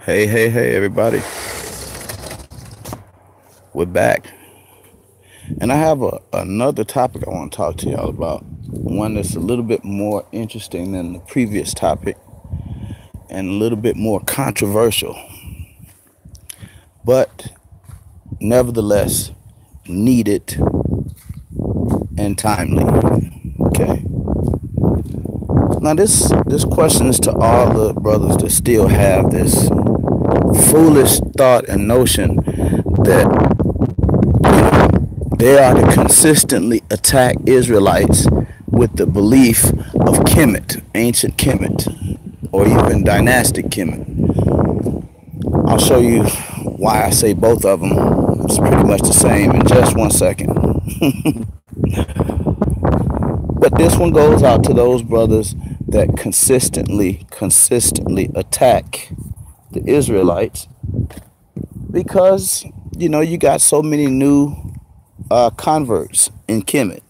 Hey, everybody. We're back. And I have another topic I want to talk to y'all about. One that's a little bit more interesting than the previous topic and a little bit more controversial, but nevertheless needed and timely. Okay. Now this question is to all the brothers that still have this foolish thought and notion that they are to consistently attack Israelites with the belief of Kemet, ancient Kemet, or even dynastic Kemet. I'll show you why I say both of them. It's pretty much the same in just 1 second. But this one goes out to those brothers that consistently attack the Israelites because, you got so many new converts in Kemet.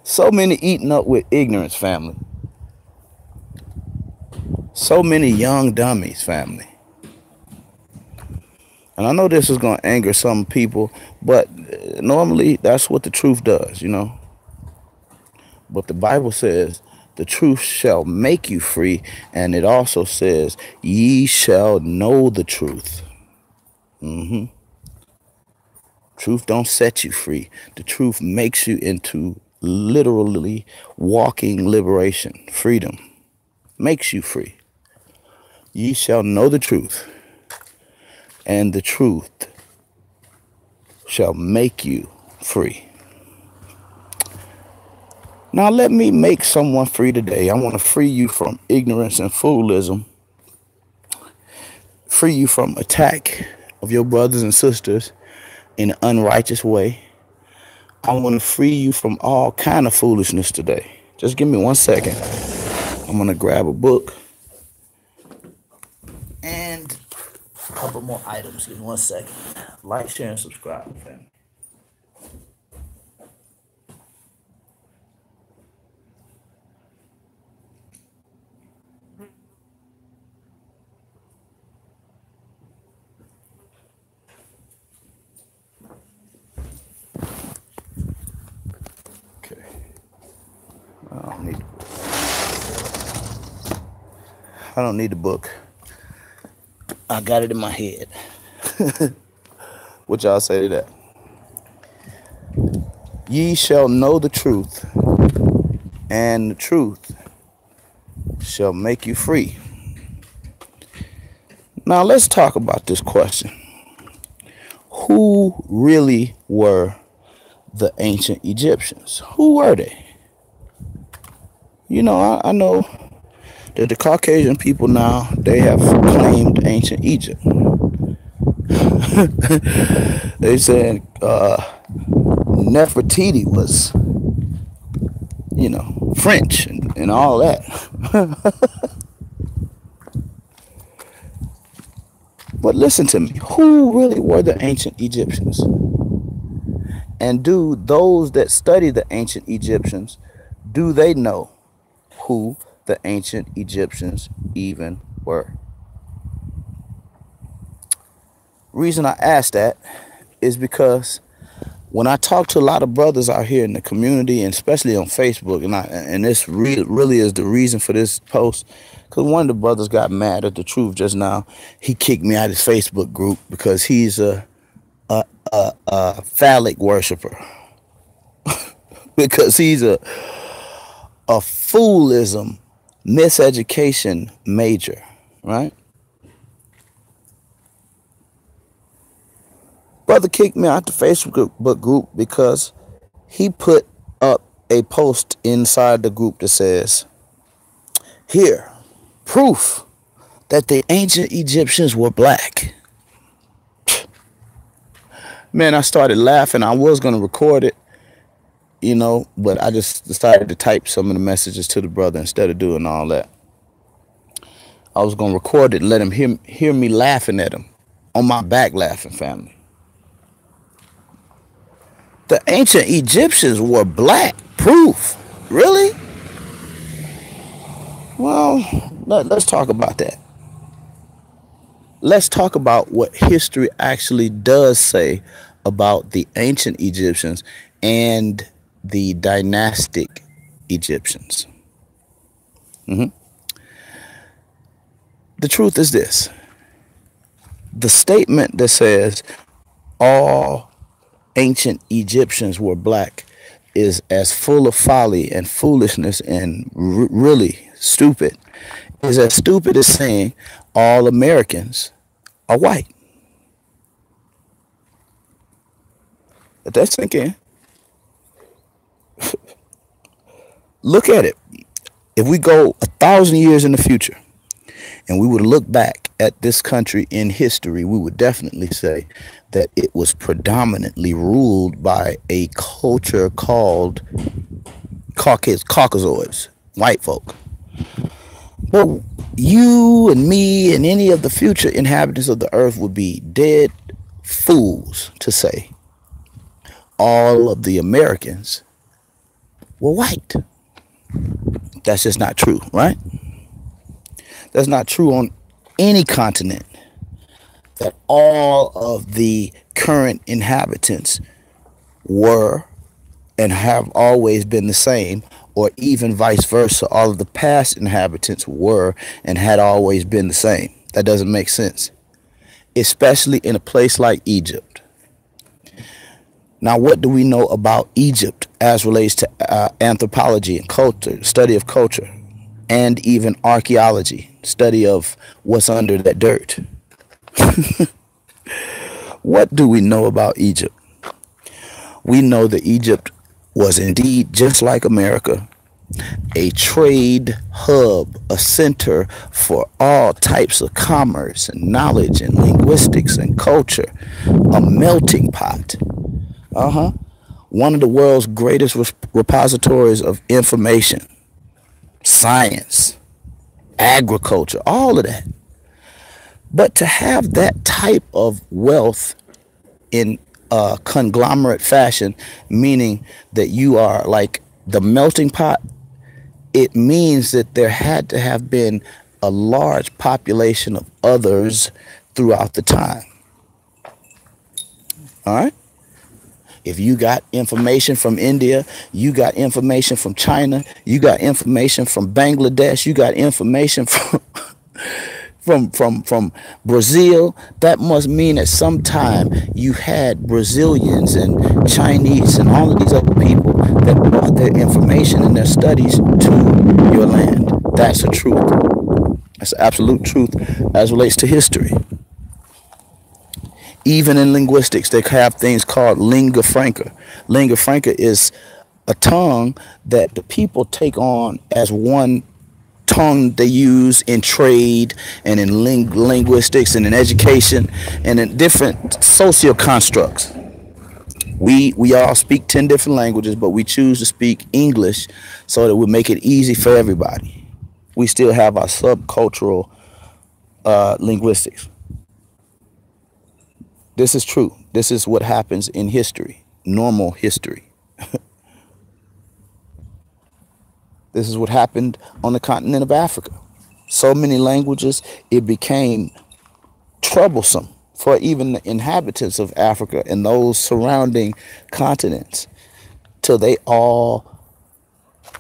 So many eaten up with ignorance, family. So many young dummies, family. And I know this is going to anger some people, but normally that's what the truth does, But the Bible says the truth shall make you free, and it also says ye shall know the truth. Truth don't set you free. The truth makes you into literally walking liberation, freedom. Makes you free. Ye shall know the truth, and the truth shall make you free. Now let me make someone free today. I want to free you from ignorance and foolism. Free you from attack of your brothers and sisters in an unrighteous way. I want to free you from all kind of foolishness today. Just give me 1 second. I'm going to grab a book and a couple more items. Give me 1 second. Like, share, and subscribe, family. Okay. I don't need the book. I got it in my head. What y'all say to that? Ye shall know the truth, and the truth shall make you free. Now let's talk about this question. Who really were the ancient Egyptians? Who were they? I know that the Caucasian people now, they have claimed ancient Egypt. They said Nefertiti was, French and all that. But listen to me. Who really were the ancient Egyptians? And do those that study the ancient Egyptians, do they know who the ancient Egyptians even were? Reason I ask that is because when I talk to a lot of brothers out here in the community, and especially on Facebook, and this really is the reason for this post, because one of the brothers got mad at the truth just now. He kicked me out of his Facebook group because he's a phallic worshiper. Because he's a foolism, miseducation major, right? Brother kicked me out the Facebook group because he put up a post inside the group that says, here, proof that the ancient Egyptians were black. Man, I started laughing. I was going to record it, but I just decided to type some of the messages to the brother instead of doing all that. I was going to record it and let him hear me laughing at him on my back laughing, family. The ancient Egyptians were black. Proof. Really? Well, let's talk about that. Let's talk about what history actually does say about the ancient Egyptians and the dynastic Egyptians. Mhm. The truth is this: the statement that says all ancient Egyptians were black is as full of folly and foolishness and really stupid. Is as stupid as saying all Americans are white. Let that sink in. Look at it. If we go 1,000 years in the future and we would look back at this country in history, we would definitely say that it was predominantly ruled by a culture called Caucasoids, white folk. But you and me and any of the future inhabitants of the earth would be dead fools to say all of the Americans were white. That's just not true, right? That's not true on any continent, that all of the current inhabitants were and have always been the same, or even vice versa. All of the past inhabitants were and had always been the same. That doesn't make sense, especially in a place like Egypt. Now, what do we know about Egypt as relates to anthropology and culture, study of culture, and even archaeology, study of what's under that dirt? What do we know about Egypt? We know that Egypt was indeed, just like America, a trade hub, a center for all types of commerce and knowledge and linguistics and culture, a melting pot. One of the world's greatest repositories of information, science, agriculture, all of that. But to have that type of wealth in a conglomerate fashion, meaning that you are like the melting pot, it means that there had to have been a large population of others throughout the time. All right? If you got information from India, you got information from China, you got information from Bangladesh, you got information from Brazil, that must mean at some time you had Brazilians and Chinese and all of these other people that brought their information and their studies to your land. That's the truth. That's the absolute truth as relates to history. Even in linguistics, they have things called lingua franca. Lingua franca is a tongue that the people take on as one tongue they use in trade and in linguistics and in education and in different social constructs. We all speak 10 different languages, but we choose to speak English so that we make it easy for everybody. We still have our subcultural linguistics. This is true. This is what happens in history, normal history. This is what happened on the continent of Africa. So many languages, it became troublesome for even the inhabitants of Africa and those surrounding continents, till they all,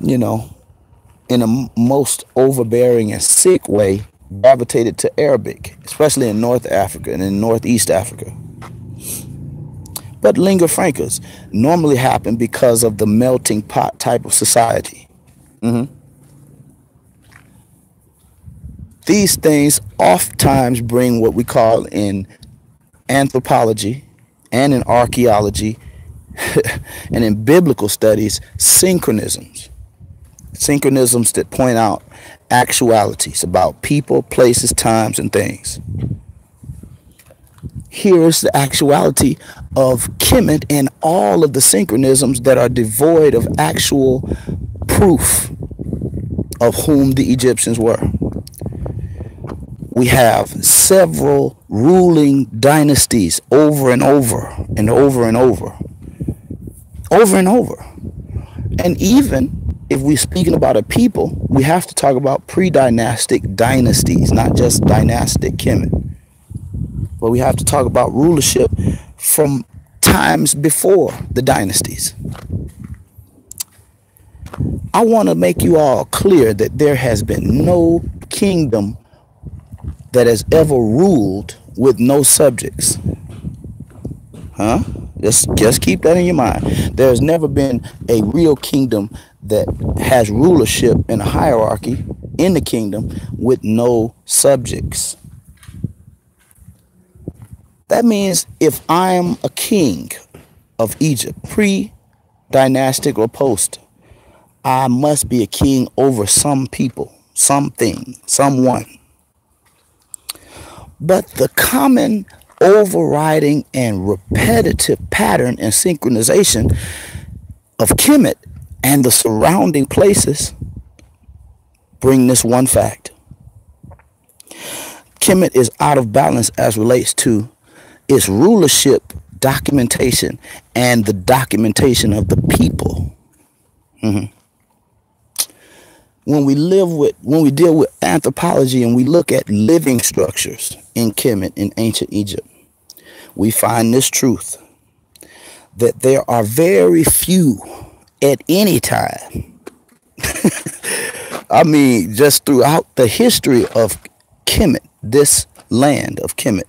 in a most overbearing and sick way, gravitated to Arabic, especially in North Africa and in Northeast Africa. But lingua francas normally happen because of the melting pot type of society. These things oftentimes bring what we call in anthropology and in archaeology and in biblical studies synchronisms. Synchronisms that point out actualities about people, places, times, and things. Here is the actuality of Kemet and all of the synchronisms that are devoid of actual proof of whom the Egyptians were. We have several ruling dynasties over and over and over and over. Over and over. And even if we're speaking about a people, we have to talk about pre-dynastic dynasties, not just dynastic Kemet. But we have to talk about rulership from times before the dynasties. I want to make you all clear that there has been no kingdom that has ever ruled with no subjects. Huh? Just keep that in your mind. There's never been a real kingdom that has rulership and a hierarchy in the kingdom with no subjects. That means if I'm a king of Egypt, pre-dynastic or post, I must be a king over some people, something, someone. But the common overriding and repetitive pattern and synchronization of Kemet and the surrounding places bring this one fact. Kemet is out of balance as relates to its rulership documentation and the documentation of the people. When we deal with anthropology and we look at living structures in Kemet in ancient Egypt, we find this truth, that there are very few at any time. I mean, just throughout the history of Kemet, this land of Kemet,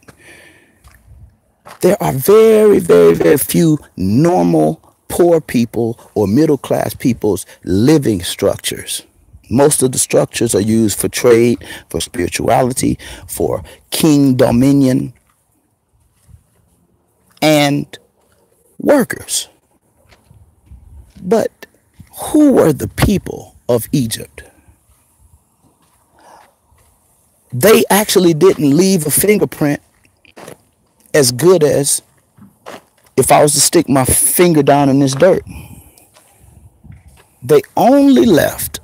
there are very, very, very few normal poor people or middle class people's living structures. Most of the structures are used for trade, for spirituality, for king dominion, and workers. But who were the people of Egypt? They actually didn't leave a fingerprint as good as if I was to stick my finger down in this dirt. They only left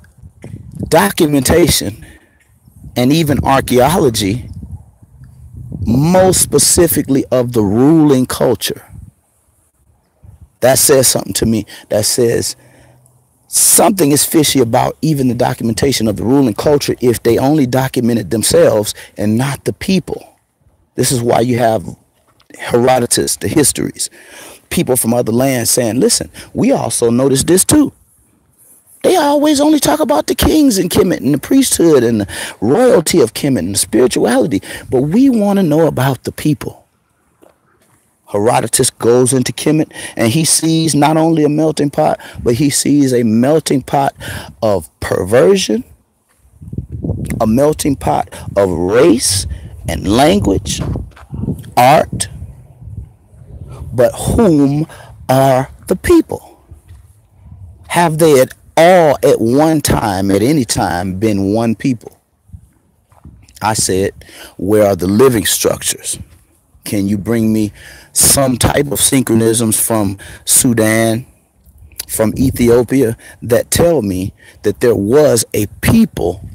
documentation and even archaeology, most specifically of the ruling culture. That says something to me. That says something is fishy about even the documentation of the ruling culture if they only documented themselves and not the people. This is why you have Herodotus, the histories, people from other lands saying, listen, we also noticed this too. They always only talk about the kings in Kemet and the priesthood and the royalty of Kemet and the spirituality, but we want to know about the people. Herodotus goes into Kemet and he sees not only a melting pot, but he sees a melting pot of perversion, a melting pot of race and language, art. But whom are the people? Have they at all at one time, at any time, been one people? I said, where are the living structures? Can you bring me some type of synchronisms from Sudan, from Ethiopia, that tell me that there was a people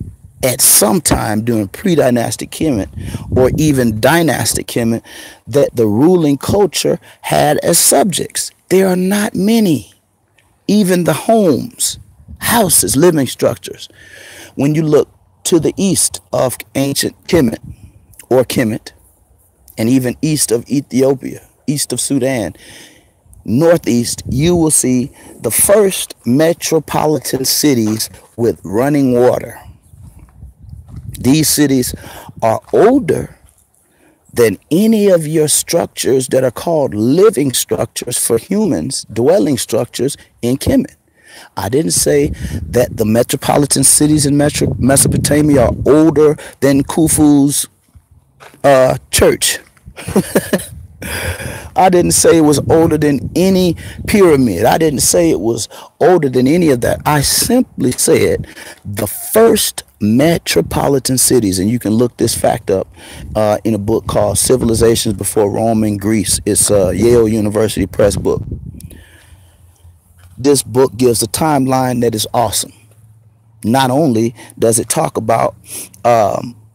at some time during pre-dynastic Kemet or even dynastic Kemet that the ruling culture had as subjects? There are not many. Even the homes, houses, living structures. When you look to the east of ancient Kemet or Kemet, and even east of Ethiopia, east of Sudan, northeast, you will see the first metropolitan cities with running water. These cities are older than any of your structures that are called living structures for humans, dwelling structures in Kemet. I didn't say that the metropolitan cities in Mesopotamia are older than Khufu's church. I didn't say it was older than any pyramid. I didn't say it was older than any of that. I simply said the first metropolitan cities, and you can look this fact up in a book called Civilizations Before Rome and Greece. It's a Yale University Press book. This book gives a timeline that is awesome. Not only does it talk about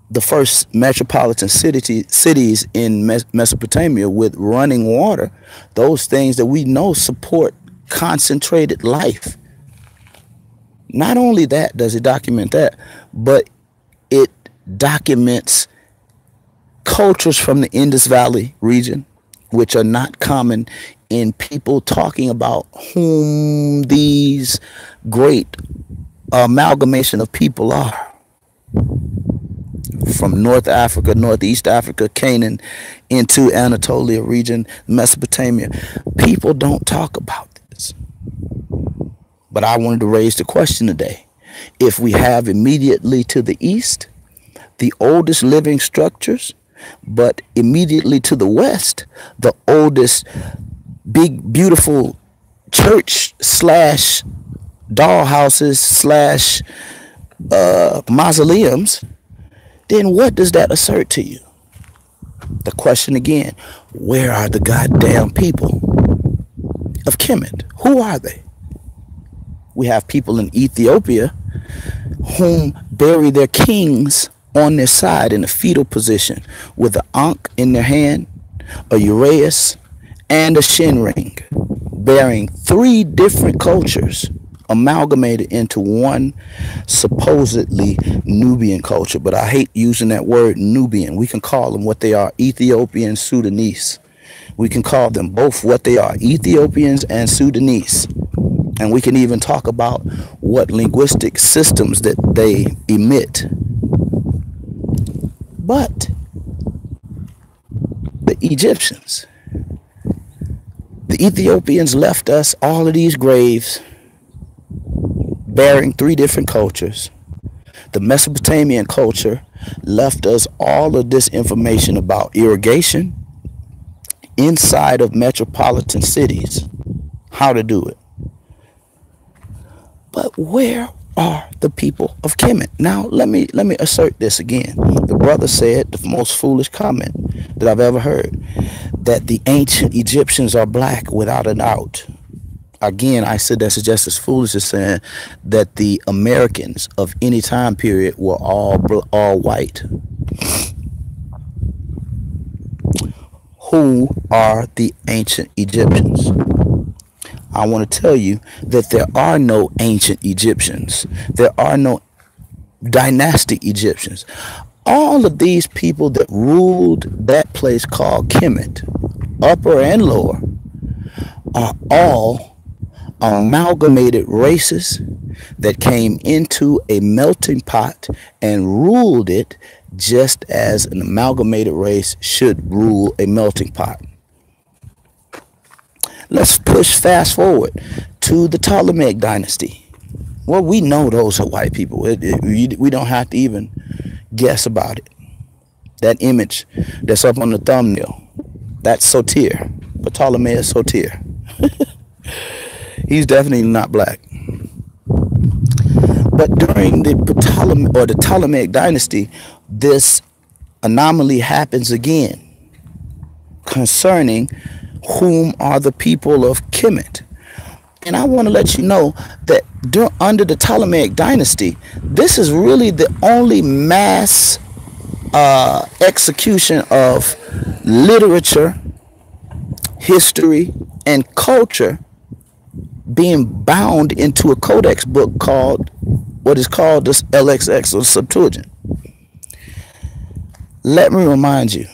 the first metropolitan cities in Mesopotamia with running water, those things that we know support concentrated life. Not only that does it document that, but it documents cultures from the Indus Valley region, which are not common in people talking about whom these great amalgamation of people are. From North Africa, Northeast Africa, Canaan, into Anatolia region, Mesopotamia. People don't talk about this. But I wanted to raise the question today. If we have immediately to the east the oldest living structures, but immediately to the west the oldest big beautiful church slash dollhouses slash mausoleums, then what does that assert to you? The question again, where are the goddamn people of Kemet? Who are they? We have people in Ethiopia whom bury their kings on their side in a fetal position with an ankh in their hand, a uraeus, and a shin ring, bearing 3 different cultures amalgamated into one supposedly Nubian culture. But I hate using that word Nubian. We can call them what they are, Ethiopian, Sudanese. We can call them both what they are, Ethiopians and Sudanese. And we can even talk about what linguistic systems that they emit. But the Egyptians, the Ethiopians left us all of these graves bearing 3 different cultures. The Mesopotamian culture left us all of this information about irrigation inside of metropolitan cities, how to do it. But where are the people of Kemet? Now, let me assert this again. The brother said the most foolish comment that I've ever heard, that the ancient Egyptians are black without a doubt. Again, I said that's just as foolish as saying that the Americans of any time period were all white. Who are the ancient Egyptians? I want to tell you that there are no ancient Egyptians. There are no dynastic Egyptians. All of these people that ruled that place called Kemet, upper and lower, are all amalgamated races that came into a melting pot and ruled it just as an amalgamated race should rule a melting pot. Let's push fast forward to the Ptolemaic dynasty. Well, we know those are white people. We don't have to even guess about it. That image that's up on the thumbnail, that's Soter. Ptolemy Soter. He's definitely not black. But during the Ptolemaic dynasty, this anomaly happens again concerning whom are the people of Kemet. And I want to let you know that under the Ptolemaic dynasty, this is really the only mass execution of literature, history, and culture being bound into a codex book called what is called this LXX or Septuagint. Let me remind you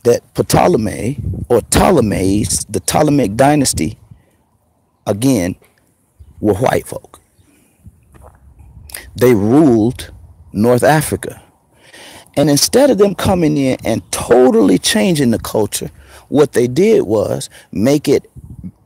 that Ptolemy or Ptolemies, the Ptolemaic dynasty, again, were white folk. They ruled North Africa. And instead of them coming in and totally changing the culture, what they did was make it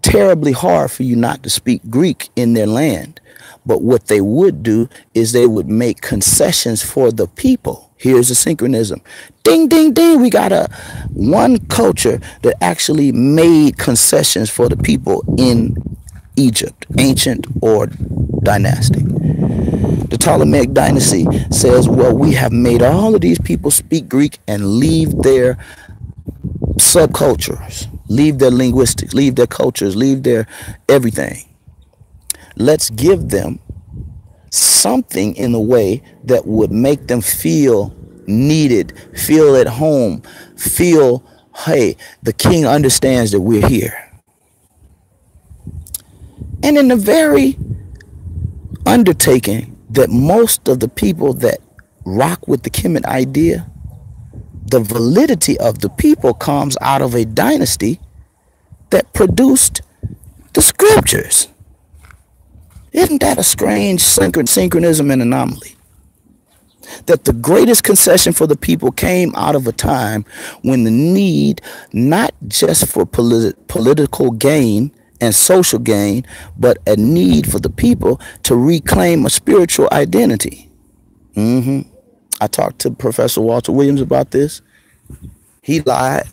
terribly hard for you not to speak Greek in their land. But what they would do is they would make concessions for the people. Here's a synchronism. Ding, ding, ding. We got one culture that actually made concessions for the people in Egypt, ancient or dynastic. The Ptolemaic dynasty says, well, we have made all of these people speak Greek and leave their subcultures, leave their linguistics, leave their cultures, leave their everything. Let's give them something in a way that would make them feel needed, feel at home, feel, hey, the king understands that we're here. And in a very undertaking that most of the people that rock with the Kemet idea, the validity of the people comes out of a dynasty that produced the scriptures. Isn't that a strange synchronism and anomaly? That the greatest concession for the people came out of a time when the need, not just for political gain and social gain, but a need for the people to reclaim a spiritual identity. I talked to Professor Walter Williams about this. He lied.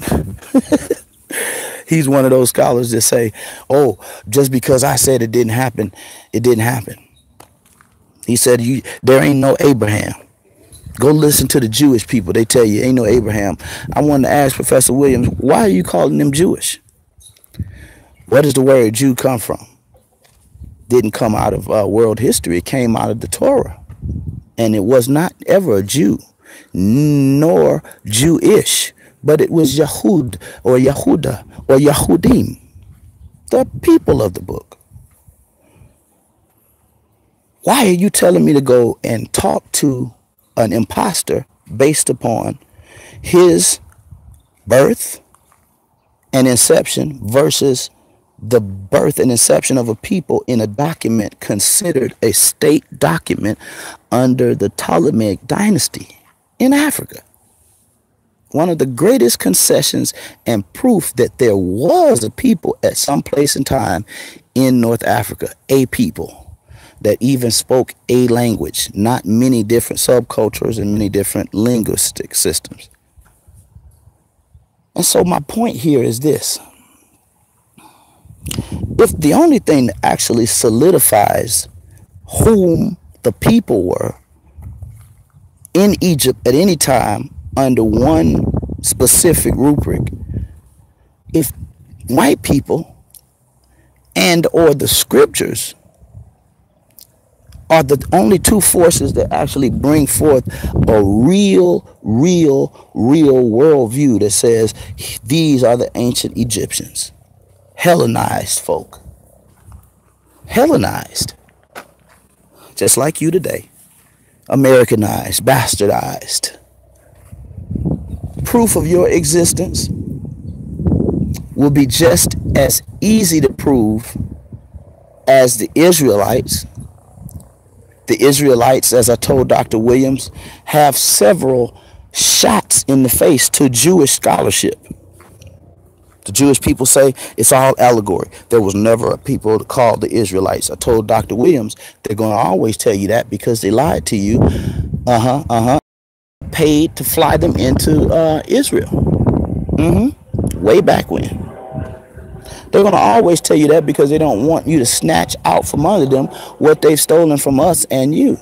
He's one of those scholars that say, oh, just because I said it didn't happen, it didn't happen. He said, there ain't no Abraham. Go listen to the Jewish people. They tell you ain't no Abraham. I wanted to ask Professor Williams, why are you calling them Jewish? Where does the word Jew come from? Didn't come out of world history. It came out of the Torah. And it was not ever a Jew, nor Jewish, but it was Yahud or Yahuda or Yahudim, the people of the book. Why are you telling me to go and talk to an imposter based upon his birth and inception versus the birth and inception of a people in a document considered a state document under the Ptolemaic dynasty in Africa? One of the greatest concessions and proof that there was a people at some place in time in North Africa, a people that even spoke a language, not many different subcultures and many different linguistic systems. And so my point here is this. If the only thing that actually solidifies whom the people were in Egypt at any time under one specific rubric, if white people and or the scriptures are the only two forces that actually bring forth a real worldview that says these are the ancient Egyptians, Hellenized folk, Hellenized, just like you today, Americanized, bastardized. Proof of your existence will be just as easy to prove as the Israelites. The Israelites, as I told Dr. Williams, have several shots in the face to Jewish scholarship. The Jewish people say it's all allegory. There was never a people called the Israelites. I told Dr. Williams they're going to always tell you that because they lied to you. Paid to fly them into Israel. Way back when. They're going to always tell you that because they don't want you to snatch out from under them what they've stolen from us and you.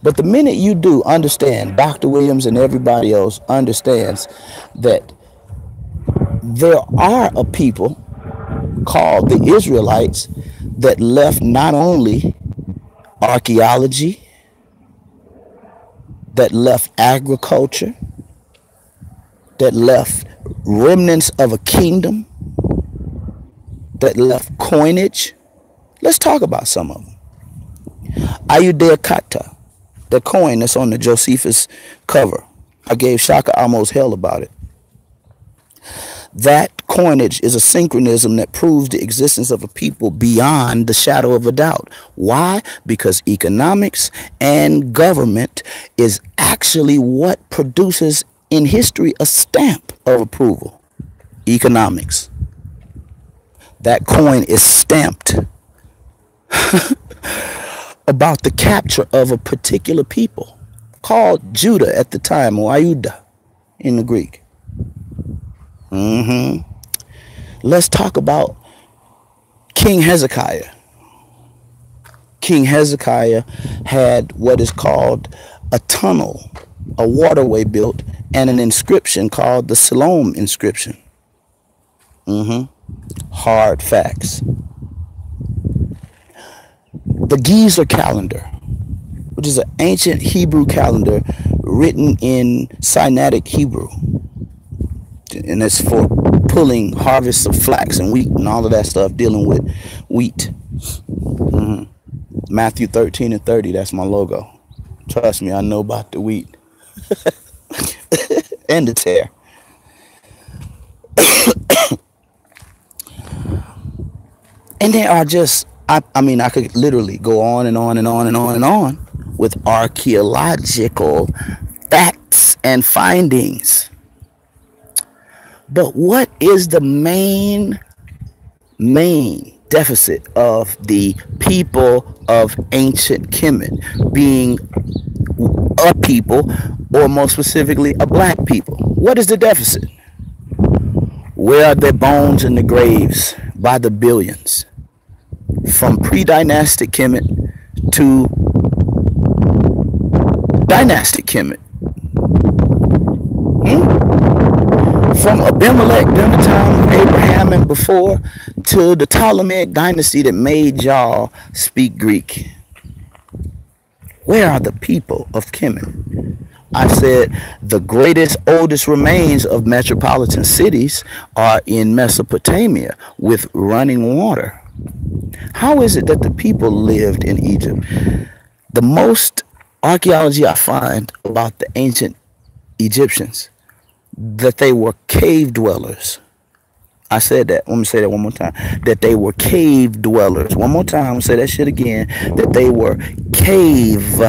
But the minute you do understand, Dr. Williams and everybody else understands that there are a people called the Israelites that left not only archaeology, that left agriculture, that left remnants of a kingdom, that left coinage. Let's talk about some of them. Ayudea Kata, the coin that's on the Josephus cover. I gave Shaka almost hell about it. That coinage is a synchronism that proves the existence of a people beyond the shadow of a doubt. Why? Because economics and government is actually what produces in history a stamp of approval. Economics. That coin is stamped about the capture of a particular people called Judah at the time, or Ayuda in the Greek. Let's talk about King Hezekiah. King Hezekiah had what is called a tunnel, a waterway built, and an inscription called the Siloam inscription. Hard facts. The Gezer calendar, which is an ancient Hebrew calendar written in Sinaitic Hebrew. And it's for pulling harvests of flax and wheat and all of that stuff, dealing with wheat Matthew 13:30, that's my logo. Trust me, I know about the wheat and the tear. And there are just, I mean, I could literally go on and on and on and on and on with archaeological facts and findings. But what is the main deficit of the people of ancient Kemet being a people, or more specifically, a black people? What is the deficit? Where are their bones in the graves by the billions? From pre-dynastic Kemet to dynastic Kemet. From Abimelech during the time of Abraham and before to the Ptolemaic dynasty that made y'all speak Greek. Where are the people of Kemet? I said the greatest, oldest remains of metropolitan cities are in Mesopotamia with running water. How is it that the people lived in Egypt? The most archaeology I find about the ancient Egyptians, that they were cave dwellers. I said that. Let me say that one more time. That they were cave dwellers. One more time. I'm going to say that shit again. That they were cave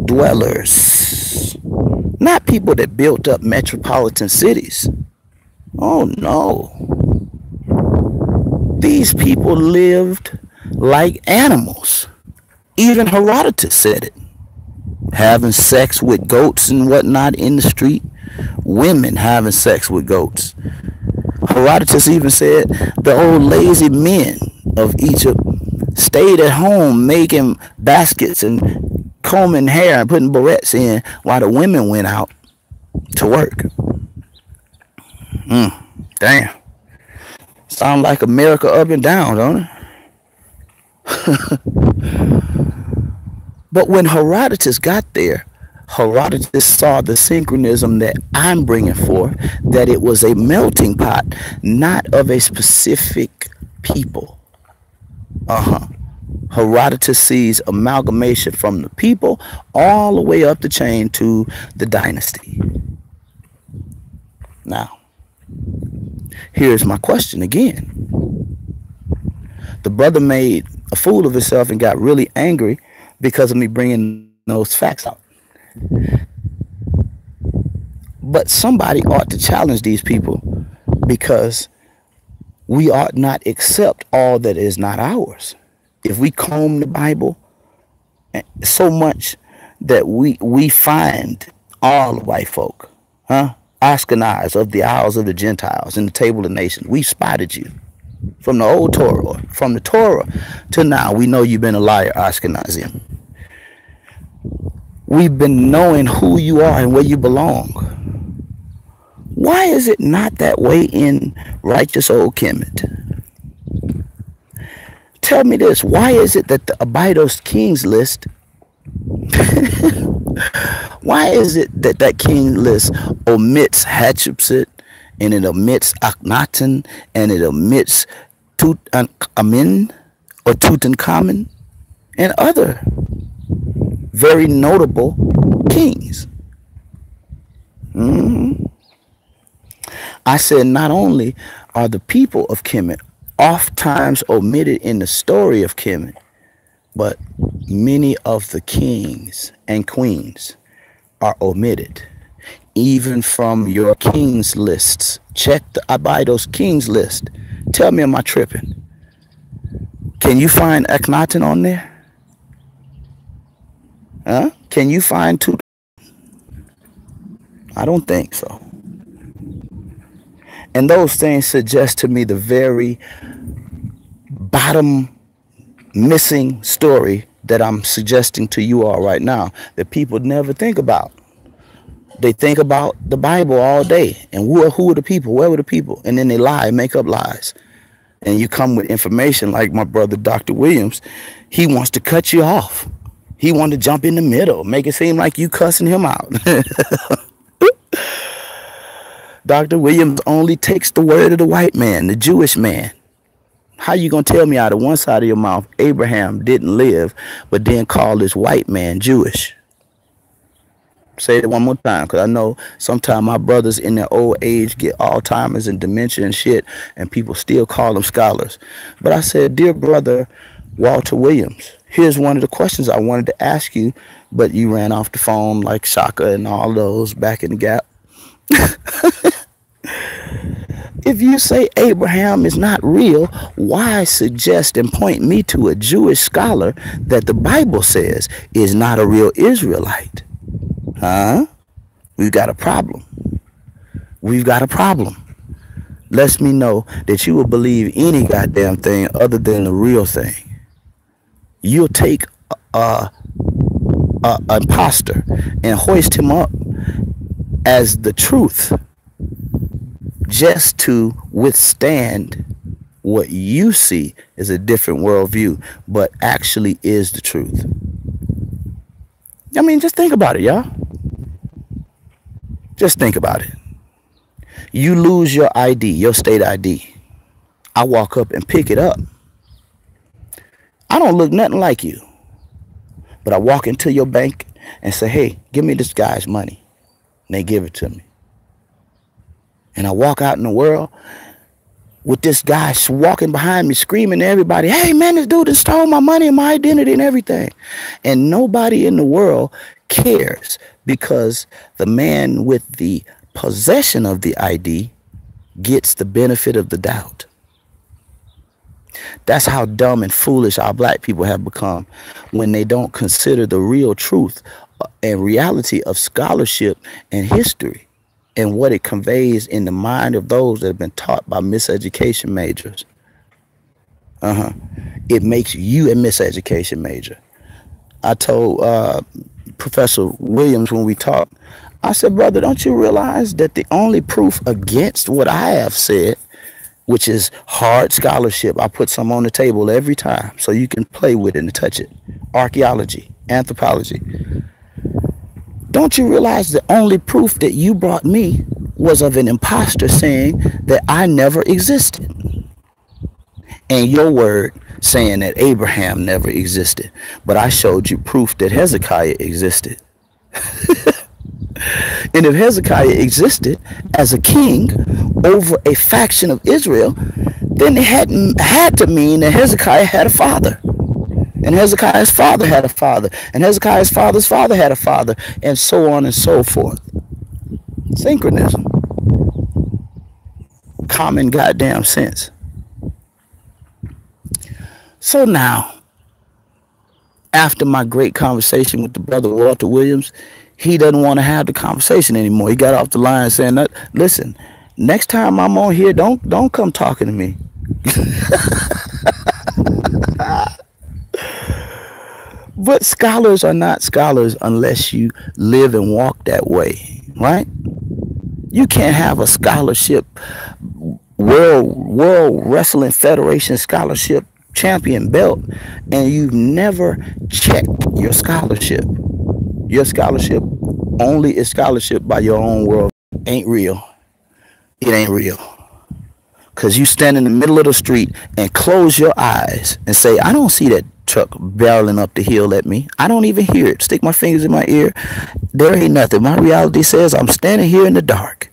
dwellers. Not people that built up metropolitan cities. Oh, no. These people lived like animals. Even Herodotus said it. Having sex with goats and whatnot in the street. Women having sex with goats. Herodotus even said the old lazy men of Egypt stayed at home making baskets and combing hair and putting barrettes in while the women went out to work. Damn. Sound like America up and down, don't it? But when Herodotus got there, Herodotus saw the synchronism that I'm bringing forth, that it was a melting pot, not of a specific people. Herodotus sees amalgamation from the people all the way up the chain to the dynasty. Now, here's my question again. The brother made a fool of himself and got really angry because of me bringing those facts out. But somebody ought to challenge these people, because we ought not accept all that is not ours. If we comb the Bible so much that we find all the white folk, Ashkenaz of the Isles of the Gentiles in the Table of Nations, we spotted you from the old Torah, from the Torah to now. We know you've been a liar, Ashkenazim. We've been knowing who you are and where you belong. Why is it not that way in righteous old Kemet? Tell me this. Why is it that the Abydos Kings list, why is it that that king list omits Hatshepsut, and it omits Akhenaten, and it omits Tutankhamun or Tutankhamun and other very notable kings? I said not only are the people of Kemet oft times omitted in the story of Kemet, but many of the kings and queens are omitted, even from your kings lists. Check the Abydos Kings list. Tell me, am I tripping? Can you find Akhenaten on there? Can you find Tut? I don't think so. And those things suggest to me the very bottom missing story that I'm suggesting to you all right now, that people never think about. They think about the Bible all day, and who are the people? Where were the people? And then they lie, make up lies. And you come with information like my brother, Dr. Williams. He wants to cut you off. He wanted to jump in the middle, make it seem like you cussing him out. Dr. Williams only takes the word of the white man, the Jewish man. How you gonna tell me out of one side of your mouth Abraham didn't live, but then call this white man Jewish? Say it one more time, because I know sometimes my brothers in their old age get Alzheimer's and dementia and shit, and people still call them scholars. But I said, dear brother Walter Williams, here's one of the questions I wanted to ask you, but you ran off the phone like Shaka and all those back in the gap. If you say Abraham is not real, why suggest and point me to a Jewish scholar that the Bible says is not a real Israelite? Huh? We've got a problem. We've got a problem. Lets me know that you will believe any goddamn thing other than the real thing. You'll take a imposter and hoist him up as the truth just to withstand what you see as a different worldview, but actually is the truth. I mean, just think about it, y'all. Just think about it. You lose your ID, your state ID. I walk up and pick it up. I don't look nothing like you. But I walk into your bank and say, hey, give me this guy's money. And they give it to me. And I walk out in the world with this guy walking behind me, screaming to everybody, hey, man, this dude has stole my money and my identity and everything. And nobody in the world cares, because the man with the possession of the ID gets the benefit of the doubt. That's how dumb and foolish our black people have become when they don't consider the real truth and reality of scholarship and history and what it conveys in the mind of those that have been taught by miseducation majors. It makes you a miseducation major. I told Professor Williams when we talked, I said, brother, don't you realize that the only proof against what I have said, which is hard scholarship, I put some on the table every time so you can play with it and touch it, archaeology, anthropology. Don't you realize the only proof that you brought me was of an imposter saying that I never existed? And your word saying that Abraham never existed. But I showed you proof that Hezekiah existed. And if Hezekiah existed as a king over a faction of Israel, then it had to mean that Hezekiah had a father. And Hezekiah's father had a father. And Hezekiah's father's father had a father. And so on and so forth. Synchronism. Common goddamn sense. So now, after my great conversation with the brother Walter Williams, he doesn't want to have the conversation anymore. He got off the line saying, listen, next time I'm on here, don't come talking to me. But scholars are not scholars unless you live and walk that way, right? You can't have a scholarship, World Wrestling Federation scholarship champion belt, and you've never checked your scholarship. Your scholarship only is scholarship by your own world. Ain't real. It ain't real. Because you stand in the middle of the street and close your eyes and say, I don't see that truck barreling up the hill at me. I don't even hear it. Stick my fingers in my ear. There ain't nothing. My reality says I'm standing here in the dark.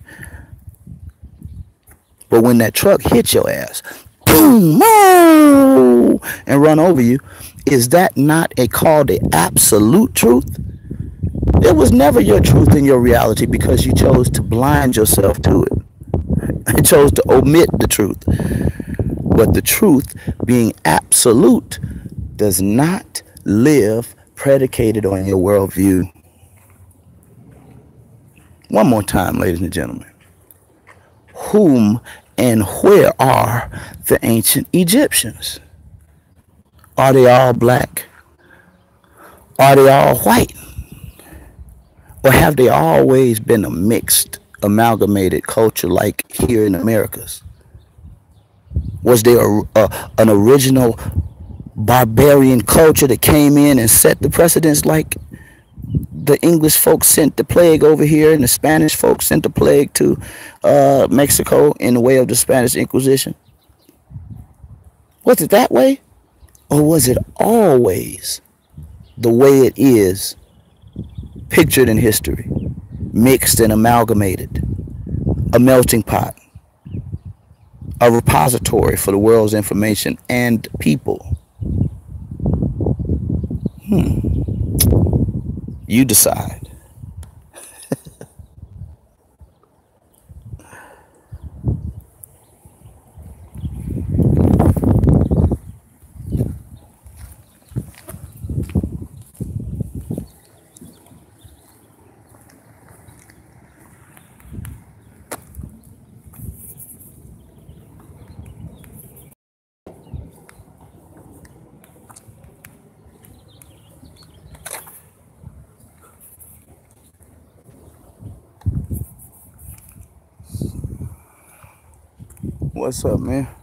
But when that truck hits your ass, boom, whoa, and run over you, is that not called the absolute truth? It was never your truth in your reality because you chose to blind yourself to it. You chose to omit the truth. But the truth, being absolute, does not live predicated on your worldview. One more time, ladies and gentlemen. Whom and where are the ancient Egyptians? Are they all black? Are they all white? Or have they always been a mixed, amalgamated culture like here in Americas? Was there an original barbarian culture that came in and set the precedents like the English folks sent the plague over here and the Spanish folks sent the plague to Mexico in the way of the Spanish Inquisition? Was it that way? Or was it always the way it is, pictured in history, mixed and amalgamated, a melting pot, a repository for the world's information and people? You decide. What's up, man?